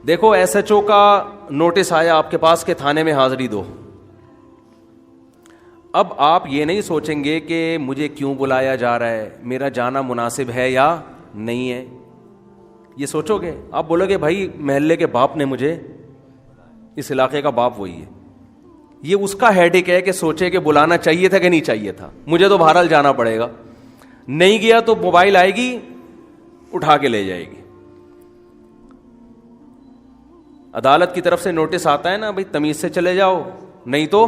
دیکھو S H O کا notice آیا آپ کے پاس کہ تھانے میں حاضری دو. اب آپ یہ نہیں سوچیں گے کہ مجھے کیوں بلایا جا رہا ہے, میرا جانا مناسب ہے یا نہیں ہے, یہ سوچو گے. آپ بولو گے بھائی محلے کے باپ نے مجھے, اس علاقے کا باپ وہی ہے, یہ اس کا ہیڈک ہے کہ سوچے کہ بلانا چاہیے تھا کہ نہیں چاہیے تھا, مجھے تو بہرحال جانا پڑے گا. نہیں گیا تو موبائل آئے گی اٹھا کے لے جائے گی. عدالت کی طرف سے نوٹس آتا ہے نا, بھائی تمیز سے چلے جاؤ نہیں تو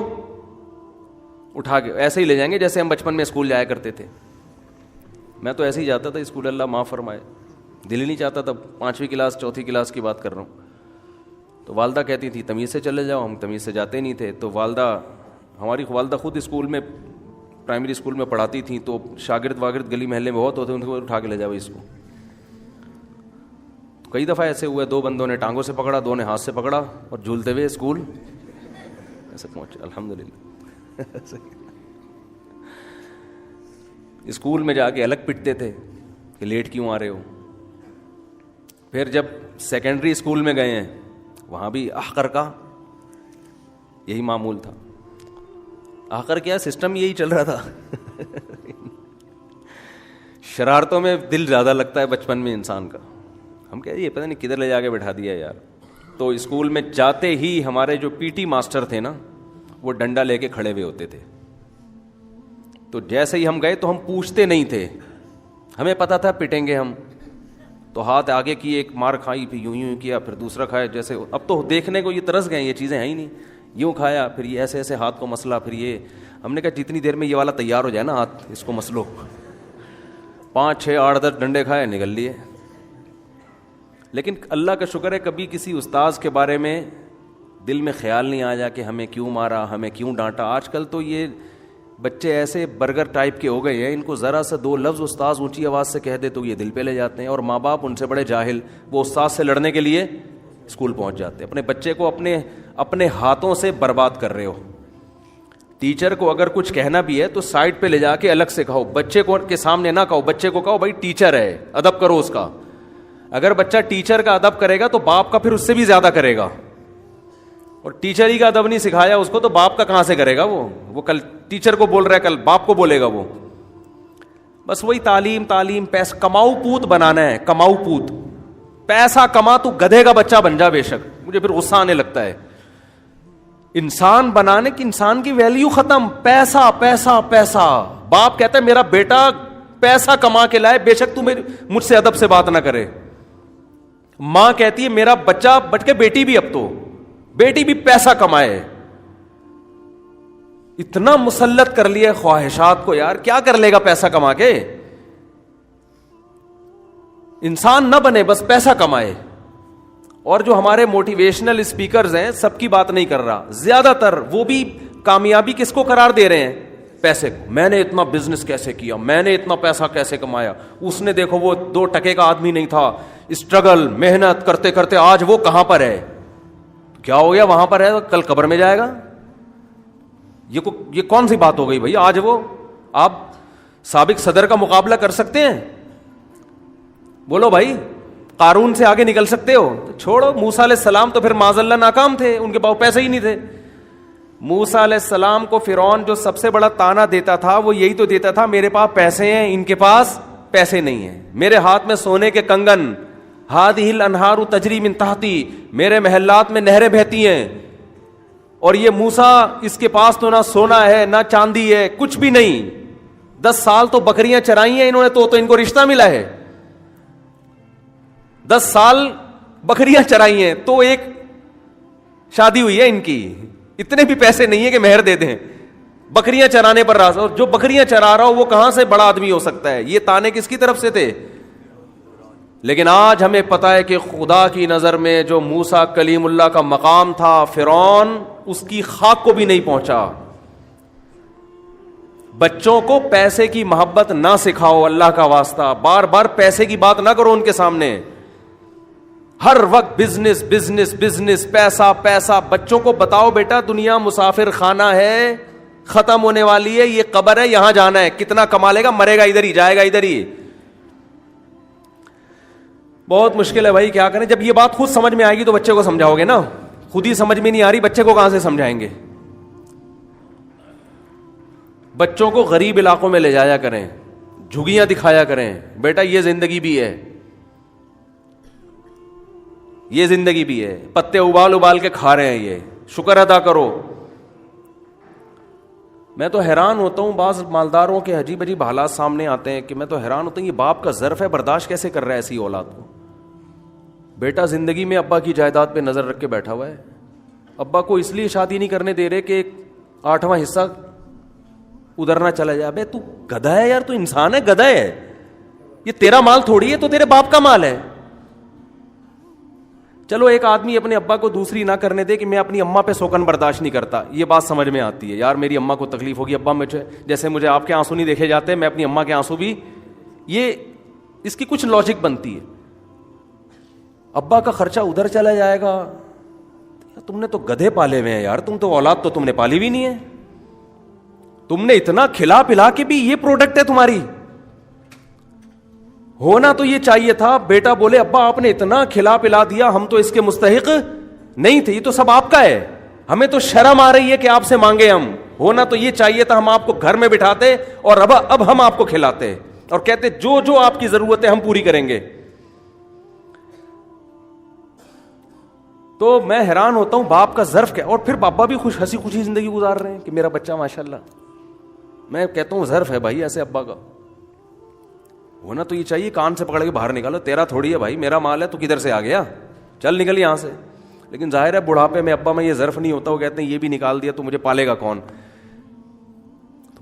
اٹھا کے ایسے ہی لے جائیں گے جیسے ہم بچپن میں اسکول جایا کرتے تھے. میں تو ایسے ہی جاتا تھا اسکول, اللہ معاف فرمائے, دل ہی نہیں چاہتا تھا. 5ویں کلاس 4تھی کلاس کی بات کر رہا ہوں. تو والدہ کہتی تھی تمیز سے چلے جاؤ, ہم تمیز سے جاتے نہیں تھے. تو ہماری والدہ خود اسکول میں, پرائمری اسکول میں پڑھاتی تھیں, تو شاگرد واگرد گلی محلے میں بہت ہوتے, ان کو اٹھا کے لے جاؤ اس کو. تو کئی دفعہ ایسے ہوئے, 2 بندوں نے ٹانگوں سے پکڑا, 2 نے ہاتھ سے پکڑا, اور جھولتے ہوئے اسکول ایسے پہنچے. الحمدللہ. اسکول میں جا کے الگ پٹتے تھے کہ لیٹ کیوں آ رہے ہو. پھر جب سیکنڈری اسکول میں گئے ہیں, وہاں بھی احقر کا یہی معمول تھا. احقر کیا سسٹم یہی چل رہا تھا. شرارتوں میں دل زیادہ لگتا ہے بچپن میں انسان کا. ہم کہہ یہ پتہ نہیں کدھر لے جا کے بٹھا دیا یار. تو اسکول میں جاتے ہی ہمارے جو پی ٹی ماسٹر تھے نا, وہ ڈنڈا لے کے کھڑے ہوئے ہوتے تھے. تو جیسے ہی ہم گئے تو ہم پوچھتے نہیں تھے, ہمیں پتا تھا پٹیں گے ہم. تو ہاتھ آگے کی, ایک مار کھائی, پھر یوں کیا, پھر دوسرا کھایا. جیسے اب تو دیکھنے کو یہ ترس گئے, یہ چیزیں ہیں ہی نہیں. یوں کھایا, پھر یہ ایسے ایسے ہاتھ کو مسلا, پھر یہ. ہم نے کہا جتنی دیر میں یہ والا تیار ہو جائے نا ہاتھ, اس کو مسلو. 5 6 8 10 ڈنڈے کھائے, نکل لیے. لیکن اللہ کا شکر ہے کبھی کسی استاذ کے بارے میں دل میں خیال نہیں آیا کہ ہمیں کیوں مارا, ہمیں کیوں ڈانٹا. آج کل تو یہ بچے ایسے برگر ٹائپ کے ہو گئے ہیں, ان کو ذرا سا 2 لفظ استاذ اونچی آواز سے کہہ دے تو یہ دل پہ لے جاتے ہیں. اور ماں باپ ان سے بڑے جاہل, وہ استاذ سے لڑنے کے لیے اسکول پہنچ جاتے ہیں. اپنے بچے کو اپنے ہاتھوں سے برباد کر رہے ہو. ٹیچر کو اگر کچھ کہنا بھی ہے تو سائڈ پہ لے جا کے الگ سے کہو, بچے کو کے سامنے نہ کہو. بچے کو کہو بھائی ٹیچر ہے, ادب کرو اس کا. اگر بچہ ٹیچر کا ادب کرے گا تو باپ کا پھر اس سے بھی زیادہ کرے گا. اور ٹیچر ہی کا ادب نہیں سکھایا اس کو تو باپ کا کہاں سے کرے گا. وہ کل ٹیچر کو بول رہا ہے, کل باپ کو بولے گا. وہ بس وہی تعلیم پیسہ کماؤ پوت بنانا ہے. کماؤ پوت, پیسہ کما, تو گدھے کا بچہ بن جا بے شک. مجھے پھر غصہ آنے لگتا ہے. انسان بنانے کی, انسان کی ویلیو ختم. پیسہ پیسہ پیسہ. باپ کہتا ہے میرا بیٹا پیسہ کما کے لائے, بے شک تو مجھ سے ادب سے بات نہ کرے. ماں کہتی ہے میرا بچہ بٹ کے بیٹی بھی, اب تو بیٹی بھی پیسہ کمائے. اتنا مسلط کر لیا خواہشات کو یار, کیا کر لے گا پیسہ کما کے. انسان نہ بنے, بس پیسہ کمائے. اور جو ہمارے موٹیویشنل اسپیکرز ہیں, سب کی بات نہیں کر رہا, زیادہ تر وہ بھی کامیابی کس کو قرار دے رہے ہیں؟ پیسے کو. میں نے اتنا بزنس کیسے کیا, میں نے اتنا پیسہ کیسے کمایا. اس نے دیکھو وہ 2 ٹکے کا آدمی نہیں تھا, اسٹرگل محنت کرتے کرتے آج وہ کہاں پر ہے. کیا ہو گیا, وہاں پر ہے, کل قبر میں جائے گا. یہ کون سی بات ہو گئی بھائی. آج وہ آپ سابق صدر کا مقابلہ کر سکتے ہیں؟ بولو بھائی, قارون سے آگے نکل سکتے ہو؟ تو چھوڑو. موسیٰ علیہ السلام تو پھر معاذ اللہ ناکام تھے, ان کے پاس پیسے ہی نہیں تھے. موسیٰ علیہ السلام کو فرعون جو سب سے بڑا تانا دیتا تھا وہ یہی تو دیتا تھا, میرے پاس پیسے ہیں, ان کے پاس پیسے نہیں ہیں. میرے ہاتھ میں سونے کے کنگن, ہادھِ الانہار تجری من تحتی, میرے محلات میں نہریں بہتی ہیں. اور یہ موسیٰ, اس کے پاس تو نہ سونا ہے نہ چاندی ہے, کچھ بھی نہیں. 10 سال تو بکریاں چرائی ہیں انہوں نے, تو ان کو رشتہ ملا ہے. 10 سال بکریاں چرائی ہیں تو ایک شادی ہوئی ہے ان کی. اتنے بھی پیسے نہیں ہے کہ مہر دے دیں. بکریاں چرانے پر راضی, اور جو بکریاں چرا رہا ہو وہ کہاں سے بڑا آدمی ہو سکتا ہے. یہ تانے کس کی طرف سے تھے؟ لیکن آج ہمیں پتا ہے کہ خدا کی نظر میں جو موسیٰ کلیم اللہ کا مقام تھا, فرعون اس کی خاک کو بھی نہیں پہنچا. بچوں کو پیسے کی محبت نہ سکھاؤ, اللہ کا واسطہ. بار بار پیسے کی بات نہ کرو ان کے سامنے. ہر وقت بزنس بزنس بزنس, پیسہ پیسہ. بچوں کو بتاؤ بیٹا دنیا مسافر خانہ ہے, ختم ہونے والی ہے, یہ قبر ہے, یہاں جانا ہے. کتنا کما لے گا, مرے گا ادھر ہی, جائے گا ادھر ہی. بہت مشکل ہے بھائی, کیا کریں. جب یہ بات خود سمجھ میں آئے گی تو بچے کو سمجھاؤ گے نا. خود ہی سمجھ میں نہیں آ رہی, بچے کو کہاں سے سمجھائیں گے. بچوں کو غریب علاقوں میں لے جایا کریں, جھگیاں دکھایا کریں, بیٹا یہ زندگی بھی ہے, یہ زندگی بھی ہے, پتے ابال ابال کے کھا رہے ہیں, یہ شکر ادا کرو. میں تو حیران ہوتا ہوں, بعض مالداروں کے عجیب عجیب حالات سامنے آتے ہیں کہ میں تو حیران ہوتا ہوں, یہ باپ کا ظرف ہے, برداشت کیسے کر رہا ہے ایسی اولاد کو. بیٹا زندگی میں ابا کی جائیداد پہ نظر رکھ کے بیٹھا ہوا ہے, ابا کو اس لیے شادی نہیں کرنے دے رہے کہ 8واں حصہ ادھر نہ چلا جائے. ابے تو گدھا ہے یار, تو انسان ہے, گدھا ہے, یہ تیرا مال تھوڑی ہے, تو تیرے باپ کا مال ہے. چلو ایک آدمی اپنے ابا کو دوسری نہ کرنے دے کہ میں اپنی اماں پہ سوکن برداشت نہیں کرتا, یہ بات سمجھ میں آتی ہے. یار میری اماں کو تکلیف ہوگی, ابا مجھے جیسے مجھے آپ کے آنسو نہیں دیکھے جاتے, میں اپنی اماں کے آنسو بھی, یہ اس کی کچھ لاجک بنتی ہے. ابا کا خرچہ ادھر چلا جائے گا, تم نے تو گدھے پالے ہوئے ہیں یار, تم تو اولاد تو تم نے پالی بھی نہیں ہے. تم نے اتنا کھلا پلا کے بھی یہ پروڈکٹ ہے تمہاری. ہونا تو یہ چاہیے تھا بیٹا بولے ابا آپ نے اتنا کھلا پلا دیا, ہم تو اس کے مستحق نہیں تھے, یہ تو سب آپ کا ہے, ہمیں تو شرم آ رہی ہے کہ آپ سے مانگے ہم. ہونا تو یہ چاہیے تھا ہم آپ کو گھر میں بٹھاتے اور اب ہم آپ کو کھلاتے اور کہتے جو جو آپ کی ضرورت ہے ہم پوری کریں گے. تو میں حیران ہوتا ہوں باپ کا ظرف کیا, اور پھر بابا بھی ہنسی خوشی زندگی گزار رہے ہیں کہ میرا بچہ ماشاءاللہ. میں کہتا ہوں ظرف ہے بھائی ایسے ابا کا. ہونا تو یہ چاہیے کان سے پکڑ کے باہر نکالو, تیرا تھوڑی ہے بھائی, میرا مال ہے, تو کدھر سے آ گیا, چل نکل یہاں سے. لیکن ظاہر ہے بڑھاپے میں ابا میں یہ ظرف نہیں ہوتا, وہ کہتے ہیں یہ بھی نکال دیا تو مجھے پالے گا کون.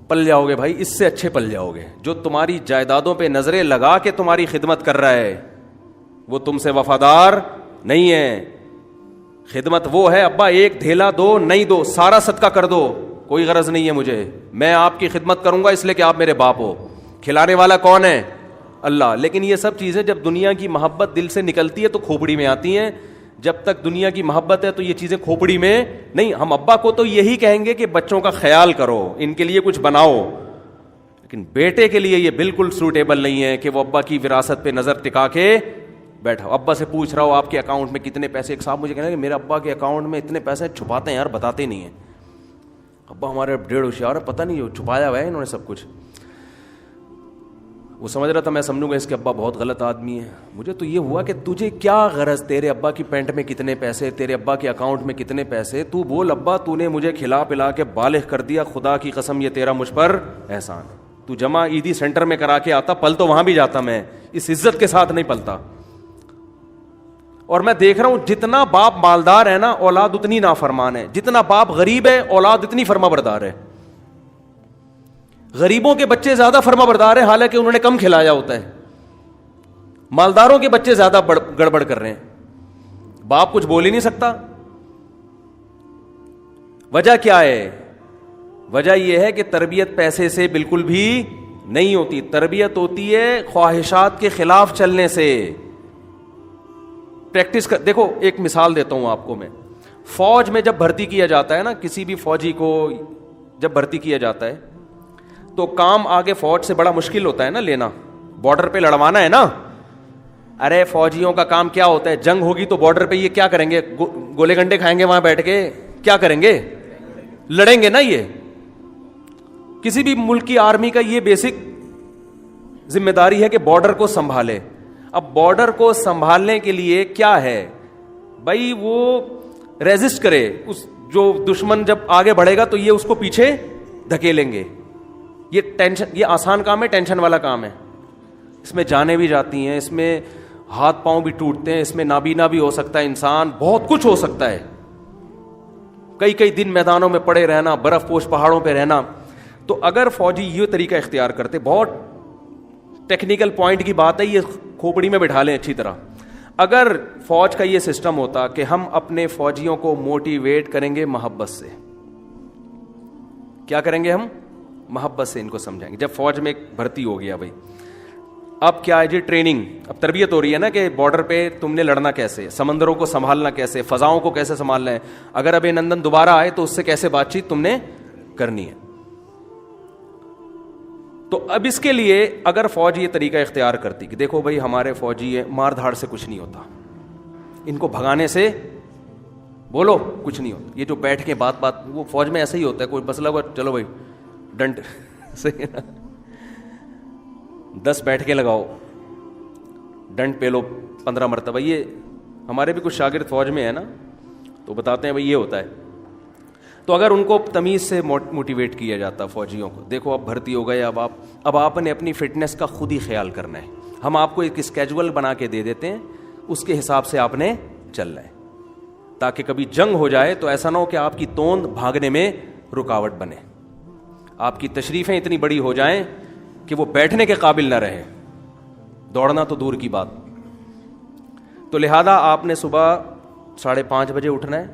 پل جاؤ گے بھائی, اس سے اچھے پل جاؤ گے. جو تمہاری جائیدادوں پہ نظریں لگا کے تمہاری خدمت کر رہا ہے وہ تم سے وفادار نہیں ہے. خدمت وہ ہے ابا ایک دھیلا دو نہیں دو, سارا صدقہ کر دو, کوئی غرض نہیں ہے مجھے, میں آپ کی خدمت کروں گا اس لیے کہ آپ میرے باپ ہو. کھلانے والا کون ہے؟ اللہ. لیکن یہ سب چیزیں جب دنیا کی محبت دل سے نکلتی ہے تو کھوپڑی میں آتی ہیں. جب تک دنیا کی محبت ہے تو یہ چیزیں کھوپڑی میں نہیں. ہم ابا کو تو یہی کہیں گے کہ بچوں کا خیال کرو, ان کے لیے کچھ بناؤ, لیکن بیٹے کے لیے یہ بالکل سوٹیبل نہیں ہے کہ وہ ابا کی وراثت پہ نظر ٹکا کے بیٹھا. ابا سے پوچھ رہا ہو آپ کے اکاؤنٹ میں کتنے پیسے, ایک صاحب مجھے کہنا کہ میرے ابا کے اکاؤنٹ میں اتنے پیسے چھپاتے ہیں یار, بتاتے نہیں ہیں. ابا ہمارے ڈیڑھ ہوشیار ہے, پتہ نہیں چھپایا ہوا ہے انہوں نے سب کچھ. وہ سمجھ رہا تھا میں سمجھوں گا اس کے ابا بہت غلط آدمی ہے. مجھے تو یہ ہوا کہ تجھے کیا غرض, تیرے ابا کی پینٹ میں کتنے پیسے, تیرے ابا کے اکاؤنٹ میں کتنے پیسے, تو بول ابا تو نے مجھے کھلا پلا کے بالغ کر دیا, خدا کی قسم یہ تیرا مجھ پر احسان. تو جمع عیدی سینٹر میں کرا کے آتا, پل تو وہاں بھی جاتا, میں اس عزت کے ساتھ نہیں پلتا. اور میں دیکھ رہا ہوں جتنا باپ مالدار ہے نا اولاد اتنی نافرمان ہے, جتنا باپ غریب ہے اولاد اتنی فرما بردار ہے. غریبوں کے بچے زیادہ فرما بردار ہیں حالانکہ انہوں نے کم کھلایا ہوتا ہے, مالداروں کے بچے زیادہ گڑبڑ کر رہے ہیں. باپ کچھ بول ہی نہیں سکتا. وجہ کیا ہے؟ وجہ یہ ہے کہ تربیت پیسے سے بالکل بھی نہیں ہوتی, تربیت ہوتی ہے خواہشات کے خلاف چلنے سے. پریکٹس کر دیکھو, ایک مثال دیتا ہوں آپ کو میں. فوج میں جب بھرتی کیا جاتا ہے نا, کسی بھی فوجی کو جب بھرتی کیا جاتا ہے تو کام آگے فوج سے بڑا مشکل ہوتا ہے نا لینا, بارڈر پہ لڑوانا ہے نا. ارے فوجیوں کا کام کیا ہوتا ہے, جنگ ہوگی تو بارڈر پہ یہ کیا کریں گے, گولے گنڈے کھائیں گے وہاں بیٹھ کے, کیا کریں گے, لڑیں گے نا. یہ کسی بھی ملک کی آرمی کا یہ بیسک ذمہ داری ہے کہ بارڈر کو سنبھالے. اب بارڈر کو سنبھالنے کے لیے کیا ہے بھائی, وہ ریزسٹ کرے, اس جو دشمن جب آگے بڑھے گا تو یہ اس کو پیچھے دھکیلیں گے. یہ ٹینشن, یہ آسان کام ہے, ٹینشن والا کام ہے. اس میں جانیں بھی جاتی ہیں, اس میں ہاتھ پاؤں بھی ٹوٹتے ہیں, اس میں نابینا بھی ہو سکتا ہے انسان, بہت کچھ ہو سکتا ہے. کئی کئی دن میدانوں میں پڑے رہنا, برف پوش پہاڑوں پہ رہنا. تو اگر فوجی یہ طریقہ اختیار کرتے, بہت ٹیکنیکل پوائنٹ کی بات ہے, یہ کھوپڑی میں بٹھا لیں اچھی طرح. اگر فوج کا یہ سسٹم ہوتا کہ ہم اپنے فوجیوں کو موٹیویٹ کریں گے محبت سے, کیا کریں گے ہم, محبت سے ان کو سمجھائیں گے. جب فوج میں ایک بھرتی ہو گیا بھائی, اب کیا ہے جی, ٹریننگ, اب تربیت ہو رہی ہے نا کہ بارڈر پہ تم نے لڑنا کیسے, سمندروں کو سنبھالنا کیسے, فضاؤں کو کیسے سنبھالنا ہے, اگر ابھی نندن دوبارہ آئے تو اس سے کیسے بات چیت تم نے کرنی ہے. تو اب اس کے لیے اگر فوج یہ طریقہ اختیار کرتی کہ دیکھو بھائی ہمارے فوجی ہیں، مار دھاڑ سے کچھ نہیں ہوتا، ان کو بھگانے سے بولو کچھ نہیں ہوتا، یہ جو بیٹھ کے بات وہ فوج میں ایسا ہی ہوتا ہے، کوئی مسئلہ ہوا چلو بھائی ڈنٹ صحیح ہے نا، 10 بیٹھ کے لگاؤ، ڈنٹ پہ لو 15 مرتبہ. یہ ہمارے بھی کچھ شاگرد فوج میں ہے نا، تو بتاتے ہیں بھائی یہ ہوتا ہے. تو اگر ان کو تمیز سے موٹیویٹ کیا جاتا فوجیوں کو، دیکھو اب بھرتی ہو گئے، اب آپ نے اپنی فٹنس کا خود ہی خیال کرنا ہے، ہم آپ کو ایک اسکیجول بنا کے دے دیتے ہیں، اس کے حساب سے آپ نے چلنا ہے، تاکہ کبھی جنگ ہو جائے تو ایسا نہ ہو کہ آپ کی توند بھاگنے میں رکاوٹ بنے، آپ کی تشریفیں اتنی بڑی ہو جائیں کہ وہ بیٹھنے کے قابل نہ رہے، دوڑنا تو دور کی بات. تو لہذا آپ نے صبح 5:30 بجے اٹھنا ہے،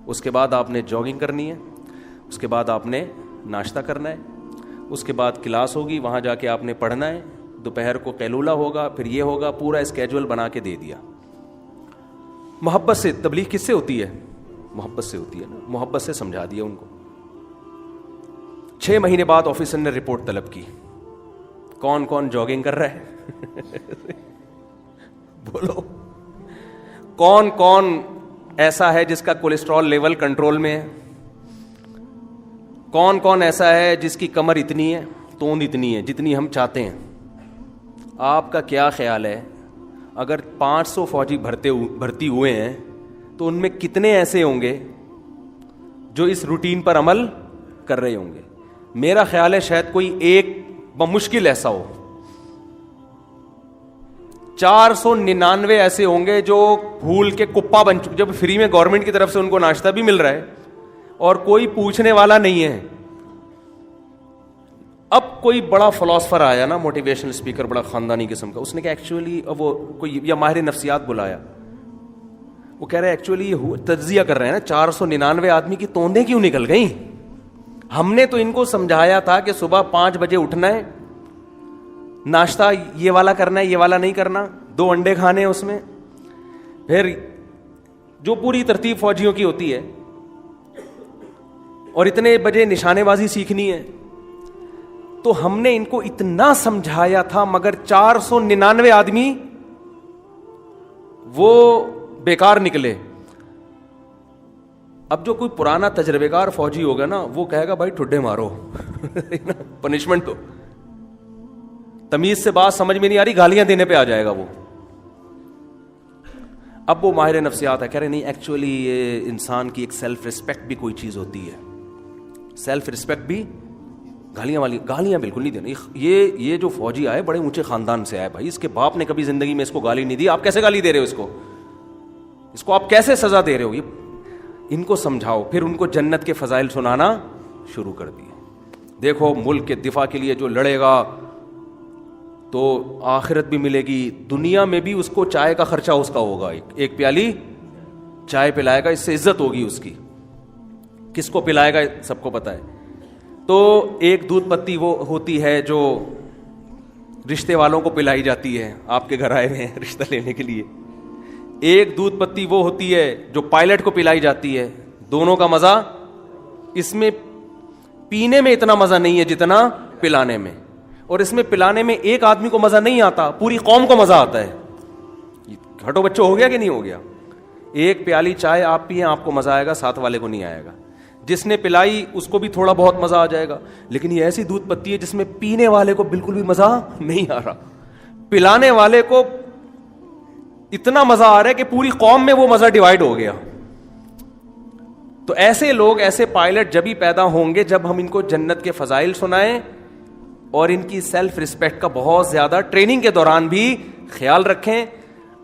اس کے بعد آپ نے جاگنگ کرنی ہے، اس کے بعد آپ نے ناشتہ کرنا ہے، اس کے بعد کلاس ہوگی، وہاں جا کے آپ نے پڑھنا ہے، دوپہر کو قیلولہ ہوگا، پھر یہ ہوگا، پورا اسکیجول بنا کے دے دیا. محبت سے تبلیغ کس سے ہوتی ہے؟ محبت سے ہوتی ہے نا، محبت سے سمجھا دیا ان کو. 6 مہینے بعد آفیسر نے رپورٹ طلب کی، کون کون جاگنگ کر رہا ہے بولو، کون کون ایسا ہے جس کا کولیسٹرول لیول کنٹرول میں ہے، کون کون ایسا ہے جس کی کمر اتنی ہے، توند اتنی ہے جتنی ہم چاہتے ہیں. آپ کا کیا خیال ہے اگر 500 فوجی بھرتی ہوئے ہیں تو ان میں کتنے ایسے ہوں گے جو اس روٹین پر عمل کر رہے ہوں گے؟ میرا خیال ہے شاید کوئی ایک بمشکل ایسا ہو. 499 ایسے ہوں گے جو بھول کے کپا بن چکے، جب فری میں گورنمنٹ کی طرف سے ان کو ناشتہ بھی مل رہا ہے اور کوئی پوچھنے والا نہیں ہے. اب کوئی بڑا فلاسفر آیا نا، موٹیویشنل اسپیکر، بڑا خاندانی قسم کا، اس نے کہا ایکچولی وہ کوئی یا ماہر نفسیات بلایا، وہ کہہ رہے ایکچولی تجزیہ کر رہے ہیں نا، 499 آدمی کی توندیں کیوں نکل گئیں؟ ہم نے تو ان کو سمجھایا تھا کہ صبح 5 بجے اٹھنا ہے، ناشتہ یہ والا کرنا ہے، یہ والا نہیں کرنا، 2 انڈے کھانے ہیں اس میں، پھر جو پوری ترتیب فوجیوں کی ہوتی ہے، اور اتنے بجے نشانے بازی سیکھنی ہے. تو ہم نے ان کو اتنا سمجھایا تھا، مگر 499 آدمی وہ بیکار نکلے. اب جو کوئی پرانا تجربے کار فوجی ہوگا نا، وہ کہے گا بھائی ٹھڈے مارو پنشمنٹ دو، تمیز سے بات سمجھ میں نہیں آ رہی، گالیاں دینے پہ آ جائے گا وہ. اب وہ ماہر نفسیات ہے، کہہ رہے نہیں ایکچولی یہ انسان کی ایک سیلف ریسپیکٹ بھی کوئی چیز ہوتی ہے، سیلف ریسپیکٹ بھی. گالیاں بالکل نہیں دینا. یہ جو فوجی آئے بڑے اونچے خاندان سے آئے بھائی، اس کے باپ نے کبھی زندگی میں اس کو گالی نہیں دی، آپ کیسے گالی دے رہے ہو اس کو آپ کیسے سزا دے رہے ہو؟ ان کو سمجھاؤ. پھر ان کو جنت کے فضائل سنانا شروع کر دیے. دیکھو ملک کے دفاع کے لیے جو لڑے گا تو آخرت بھی ملے گی، دنیا میں بھی اس کو چائے کا خرچہ اس کا ہوگا، ایک پیالی چائے پلائے گا، اس سے عزت ہوگی اس کی. کس کو پلائے گا سب کو پتا ہے. تو ایک دودھ پتی وہ ہوتی ہے جو رشتے والوں کو پلائی جاتی ہے، آپ کے گھر آئے ہوئے ہیں رشتہ لینے کے لیے. ایک دودھ پتی وہ ہوتی ہے جو پائلٹ کو پلائی جاتی ہے. دونوں کا مزہ اس میں پینے میں اتنا مزہ نہیں ہے جتنا پلانے میں، اور اس میں پلانے میں ایک آدمی کو مزہ نہیں آتا، پوری قوم کو مزہ آتا ہے. ہٹو بچوں ہو گیا کہ نہیں ہو گیا؟ ایک پیالی چائے آپ پیئیں آپ کو مزہ آئے گا، ساتھ والے کو نہیں آئے گا. جس نے پلائی اس کو بھی تھوڑا بہت مزہ آ جائے گا. لیکن یہ ایسی دودھ پتی ہے جس میں پینے والے کو بالکل بھی مزہ نہیں آ رہا، پلانے والے کو اتنا مزہ آ رہا ہے کہ پوری قوم میں وہ مزہ ڈیوائیڈ ہو گیا. تو ایسے لوگ، ایسے پائلٹ جب ہی پیدا ہوں گے جب ہم ان کو جنت کے فضائل سنائیں اور ان کی سیلف رسپیکٹ کا بہت زیادہ ٹریننگ کے دوران بھی خیال رکھیں.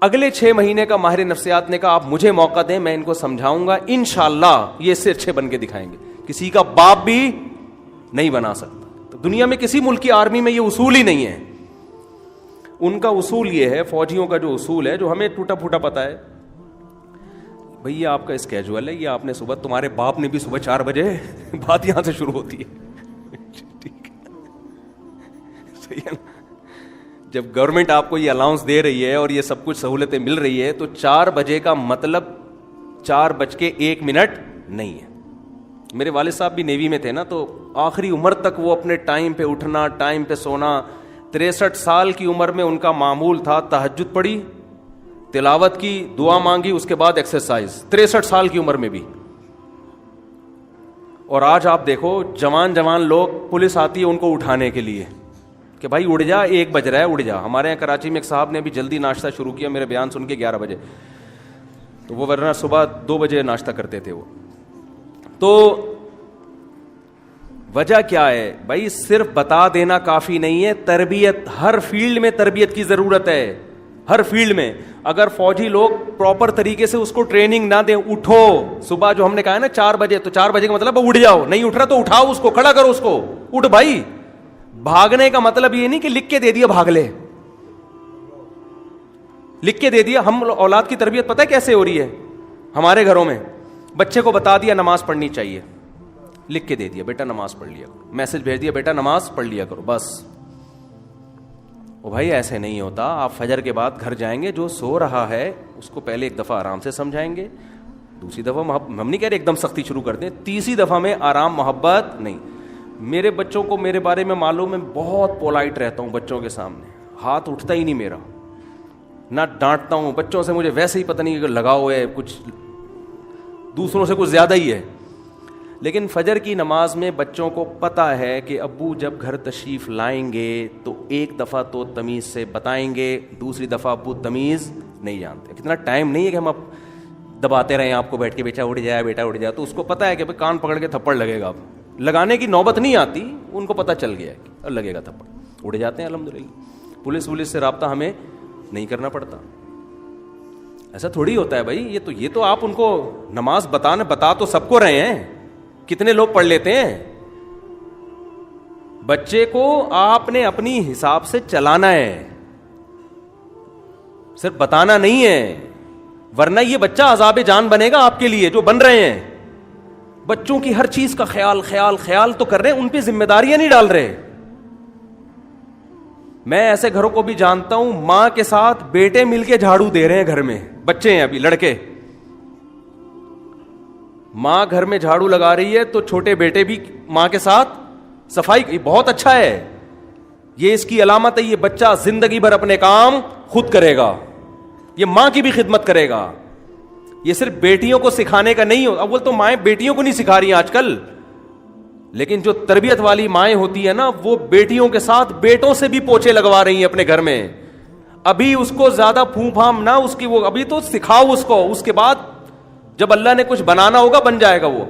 اگلے 6 مہینے کا ماہر نفسیات نے کہا آپ مجھے موقع دیں، میں ان کو سمجھاؤں گا، انشاءاللہ یہ اس سے اچھے بن کے دکھائیں گے. کسی کا باپ بھی نہیں بنا سکتا. تو دنیا میں کسی ملک کی آرمی میں یہ اصول ہی نہیں ہے. ان کا اصول یہ ہے، فوجیوں کا جو اصول ہے، جو ہمیں ٹوٹا پھوٹا پتا ہے، بھئی یہ آپ کا اسکیجول ہے، یہ آپ نے صبح، تمہارے باپ نے بھی صبح 4 بجے بات یہاں سے شروع ہوتی ہے. ٹھیک ہے، صحیح ہے نا؟ جب گورنمنٹ آپ کو یہ الاؤنس دے رہی ہے اور یہ سب کچھ سہولتیں مل رہی ہے تو 4 بجے کا مطلب 4:01 نہیں ہے. میرے والد صاحب بھی نیوی میں تھے نا, تو آخری عمر تک وہ اپنے ٹائم پہ اٹھنا, ٹائم پہ سونا. 63 سال کی عمر میں ان کا معمول تھا تہجد پڑھی, تلاوت کی, دعا مانگی, اس کے بعد ایکسرسائز. 63 سال کی عمر میں بھی. اور آج آپ دیکھو جوان لوگ, پولیس آتی ہے ان کو اٹھانے کے لیے کہ بھائی اڑ جا, 1 بج رہا ہے, اڑ جا. ہمارے یہاں کراچی میں ایک صاحب نے بھی جلدی ناشتہ شروع کیا میرے بیان سن کے 11 بجے, تو وہ ورنہ صبح 2 بجے ناشتہ کرتے تھے وہ. تو وجہ کیا ہے بھائی؟ صرف بتا دینا کافی نہیں ہے, تربیت, ہر فیلڈ میں تربیت کی ضرورت ہے, ہر فیلڈ میں. اگر فوجی لوگ پراپر طریقے سے اس کو ٹریننگ نہ دیں, اٹھو صبح, جو ہم نے کہا ہے نا 4 بجے, تو 4 بجے کا مطلب اٹھ جاؤ. نہیں اٹھ رہا تو اٹھاؤ اس کو, کھڑا کرو اس کو, اٹھ بھائی. بھاگنے کا مطلب یہ نہیں کہ لکھ کے دے دیا بھاگ لے, لکھ کے دے دیا. ہم اولاد کی تربیت پتہ ہے کیسے ہو رہی ہے ہمارے گھروں میں؟ بچے کو بتا دیا نماز پڑھنی چاہیے, لکھ کے دے دیا بیٹا نماز پڑھ لیا کرو, میسج بھیج دیا بیٹا نماز پڑھ لیا کرو, بس. او بھائی ایسے نہیں ہوتا. آپ فجر کے بعد گھر جائیں گے, جو سو رہا ہے اس کو پہلے 1 دفعہ آرام سے سمجھائیں گے, دوسری دفعہ ہم نہیں کہہ رہے ایک دم سختی شروع کر دیں, تیسری دفعہ میں آرام محبت نہیں. میرے بچوں کو میرے بارے میں معلوم ہے, بہت پولائٹ رہتا ہوں بچوں کے سامنے, ہاتھ اٹھتا ہی نہیں میرا, نہ ڈانٹتا ہوں. بچوں سے مجھے ویسے ہی پتہ نہیں کہ لگاؤ ہے, کچھ دوسروں سے کچھ زیادہ ہی ہے. لیکن فجر کی نماز میں بچوں کو پتہ ہے کہ ابو جب گھر تشریف لائیں گے تو 1 دفعہ تو تمیز سے بتائیں گے, دوسری دفعہ ابو تمیز نہیں جانتے. کتنا ٹائم نہیں ہے کہ ہم اب دباتے رہیں آپ کو بیٹھ کے, بیٹا اڑ جائے, بیٹا اڑ جائے. تو اس کو پتہ ہے کہ بھائی کان پکڑ کے تھپڑ لگے گا, اب لگانے کی نوبت نہیں آتی, ان کو پتہ چل گیا کہ لگے گا تھپڑ, اڑ جاتے ہیں الحمدللہ. پولیس سے رابطہ ہمیں نہیں کرنا پڑتا. ایسا تھوڑی ہوتا ہے بھائی. یہ تو آپ ان کو نماز بتا تو سب کو رہے ہیں, کتنے لوگ پڑھ لیتے ہیں. بچے کو آپ نے اپنی حساب سے چلانا ہے, صرف بتانا نہیں ہے, ورنہ یہ بچہ عذاب جان بنے گا آپ کے لیے جو بن رہے ہیں. بچوں کی ہر چیز کا خیال تو کر رہے ہیں, ان پہ ذمہ داریاں نہیں ڈال رہے. میں ایسے گھروں کو بھی جانتا ہوں, ماں کے ساتھ بیٹے مل کے جھاڑو دے رہے ہیں گھر میں, بچے ہیں ابھی لڑکے, ماں گھر میں جھاڑو لگا رہی ہے تو چھوٹے بیٹے بھی ماں کے ساتھ صفائی. بہت اچھا ہے, یہ اس کی علامت ہے. یہ بچہ زندگی بھر اپنے کام خود کرے گا, یہ ماں کی بھی خدمت کرے گا. یہ صرف بیٹیوں کو سکھانے کا نہیں ہو, اول تو مائیں بیٹیوں کو نہیں سکھا رہی ہیں آج کل, لیکن جو تربیت والی مائیں ہوتی ہیں نا, وہ بیٹیوں کے ساتھ بیٹوں سے بھی پوچھے لگوا رہی ہیں اپنے گھر میں. ابھی اس کو زیادہ پھوں پھام نہ اس کی, وہ ابھی تو سکھاؤ اس کو, اس کے بعد جب اللہ نے کچھ بنانا ہوگا بن جائے گا وہ.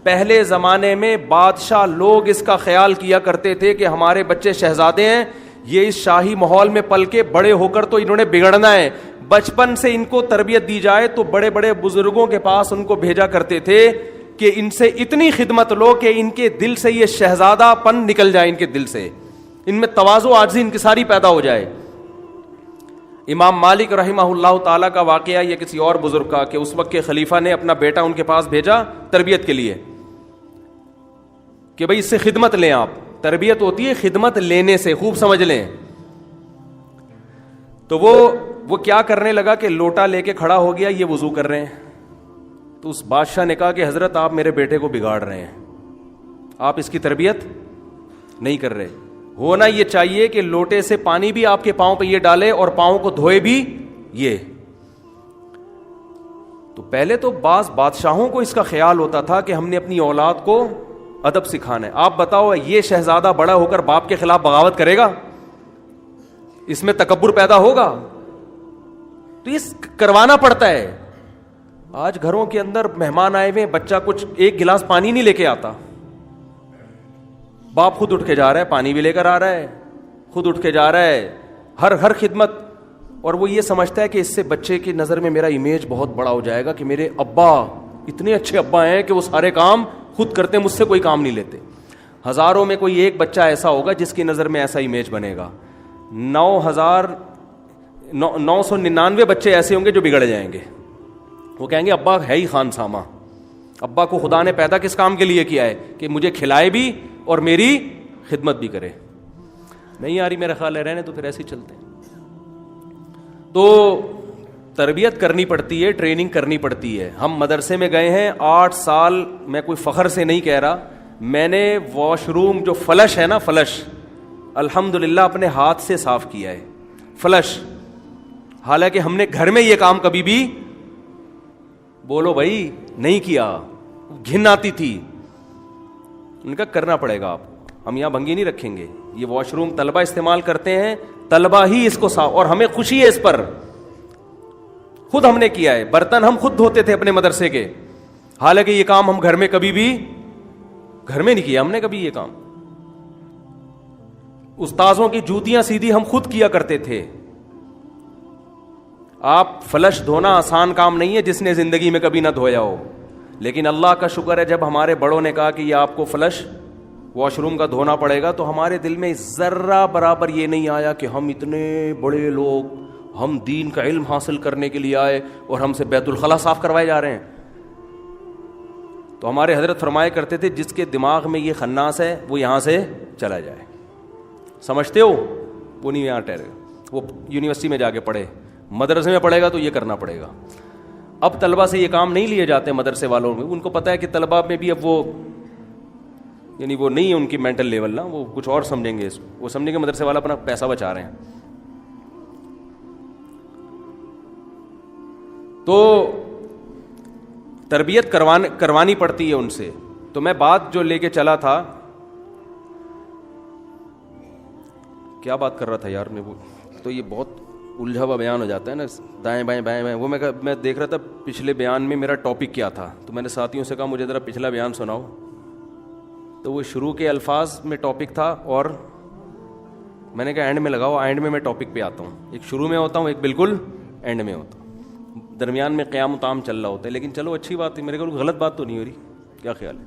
پہلے زمانے میں بادشاہ لوگ اس کا خیال کیا کرتے تھے کہ ہمارے بچے شہزادے ہیں, یہ اس شاہی ماحول میں پل کے بڑے ہو کر تو انہوں نے بگڑنا ہے, بچپن سے ان کو تربیت دی جائے. تو بڑے بڑے بزرگوں کے پاس ان کو بھیجا کرتے تھے کہ ان سے اتنی خدمت لو کہ ان کے دل سے یہ شہزادہ پن نکل جائے, ان کے دل سے ان میں تواضع عاجزی انکساری پیدا ہو جائے. امام مالک رحمہ اللہ تعالیٰ کا واقعہ یا کسی اور بزرگ کا, کہ اس وقت کے خلیفہ نے اپنا بیٹا ان کے پاس بھیجا تربیت کے لیے کہ بھئی اس سے خدمت لیں آپ. تربیت ہوتی ہے خدمت لینے سے, خوب سمجھ لیں. تو وہ کیا کرنے لگا کہ لوٹا لے کے کھڑا ہو گیا, یہ وضو کر رہے ہیں. تو اس بادشاہ نے کہا کہ حضرت آپ میرے بیٹے کو بگاڑ رہے ہیں, آپ اس کی تربیت نہیں کر رہے. ہونا یہ چاہیے کہ لوٹے سے پانی بھی آپ کے پاؤں پہ یہ ڈالے اور پاؤں کو دھوئے بھی یہ. تو پہلے تو بعض بادشاہوں کو اس کا خیال ہوتا تھا کہ ہم نے اپنی اولاد کو ادب سکھانا ہے. آپ بتاؤ یہ شہزادہ بڑا ہو کر باپ کے خلاف بغاوت کرے گا؟ اس میں تکبر پیدا ہوگا. تو یہ کروانا پڑتا ہے. آج گھروں کے اندر مہمان آئے ہوئے, بچہ کچھ 1 گلاس پانی نہیں لے کے آتا, باپ خود اٹھ کے جا رہا ہے, پانی بھی لے کر آ رہا ہے, خود اٹھ کے جا رہا ہے, ہر خدمت. اور وہ یہ سمجھتا ہے کہ اس سے بچے کی نظر میں میرا امیج بہت بڑا ہو جائے گا کہ میرے ابا اتنے اچھے ابا ہیں کہ وہ سارے کام خود کرتے ہیں, مجھ سے کوئی کام نہیں لیتے. ہزاروں میں کوئی ایک بچہ ایسا ہوگا جس کی نظر میں ایسا امیج بنے گا. 999 بچے ایسے ہوں گے جو بگڑ جائیں گے. وہ کہیں گے ابا ہے ہی خان سامہ, ابا کو خدا نے پیدا کس کام کے لیے کیا ہے کہ مجھے کھلائے بھی اور میری خدمت بھی کرے. نہیں آ رہی میرا خیال ہے, رہنے تو پھر ایسے ہی چلتے ہیں. تو تربیت کرنی پڑتی ہے, ٹریننگ کرنی پڑتی ہے. ہم مدرسے میں گئے ہیں 8 سال, میں کوئی فخر سے نہیں کہہ رہا, میں نے واش روم جو فلش ہے نا, فلش الحمدللہ اپنے ہاتھ سے صاف کیا ہے, فلش. حالانکہ ہم نے گھر میں یہ کام کبھی بھی, بولو بھائی, نہیں کیا, گھن آتی تھی. ان کا کرنا پڑے گا آپ, ہم یہاں بھنگی نہیں رکھیں گے. یہ واش روم طلبہ استعمال کرتے ہیں, طلبہ ہی اس کو صاف, اور ہمیں خوشی ہے اس پر, خود ہم نے کیا ہے. برتن ہم خود دھوتے تھے اپنے مدرسے کے, حالانکہ یہ کام ہم گھر میں کبھی بھی گھر میں نہیں کیا ہم نے کبھی یہ کام. استاذوں کی جوتیاں سیدھی ہم خود کیا کرتے تھے. آپ فلش دھونا آسان کام نہیں ہے جس نے زندگی میں کبھی نہ دھویا ہو, لیکن اللہ کا شکر ہے جب ہمارے بڑوں نے کہا کہ یہ آپ کو فلش واش روم کا دھونا پڑے گا, تو ہمارے دل میں ذرہ برابر یہ نہیں آیا کہ ہم اتنے بڑے لوگ, ہم دین کا علم حاصل کرنے کے لیے آئے اور ہم سے بیت الخلا صاف کروائے جا رہے ہیں. تو ہمارے حضرت فرمایا کرتے تھے جس کے دماغ میں یہ خناس ہے وہ یہاں سے چلا جائے. سمجھتے ہو, وہ نہیں یہاں ٹھہرے, وہ یونیورسٹی میں جا کے پڑھے, مدرسے میں پڑھے گا تو یہ کرنا پڑے گا. اب طلبہ سے یہ کام نہیں لیے جاتے مدرسے والوں میں, ان کو پتہ ہے کہ طلبہ میں بھی اب وہ, یعنی وہ نہیں ہے ان کی مینٹل لیول نا, وہ کچھ اور سمجھیں گے, وہ سمجھیں گے مدرسے والا اپنا پیسہ بچا رہے ہیں. تو تربیت کروانی پڑتی ہے ان سے. تو میں بات جو لے کے چلا تھا, کیا بات کر رہا تھا یار میں, وہ تو یہ بہت الجھا ہوا بیان ہو جاتا ہے نا, دائیں بائیں بائیں بائیں. وہ میں دیکھ رہا تھا پچھلے بیان میں میرا ٹاپک کیا تھا, تو میں نے ساتھیوں سے کہا مجھے ذرا پچھلا بیان سناؤ. تو وہ شروع کے الفاظ میں ٹاپک تھا, اور میں نے کہا اینڈ میں لگاؤ, اینڈ میں ٹاپک پہ آتا ہوں. ایک شروع میں ہوتا ہوں, ایک بالکل اینڈ میں ہوتا ہوں, درمیان میں قیام و طعام چل رہا ہوتا ہے. لیکن چلو اچھی بات ہے, میرے کو غلط بات تو نہیں ہو رہی, کیا خیال ہے؟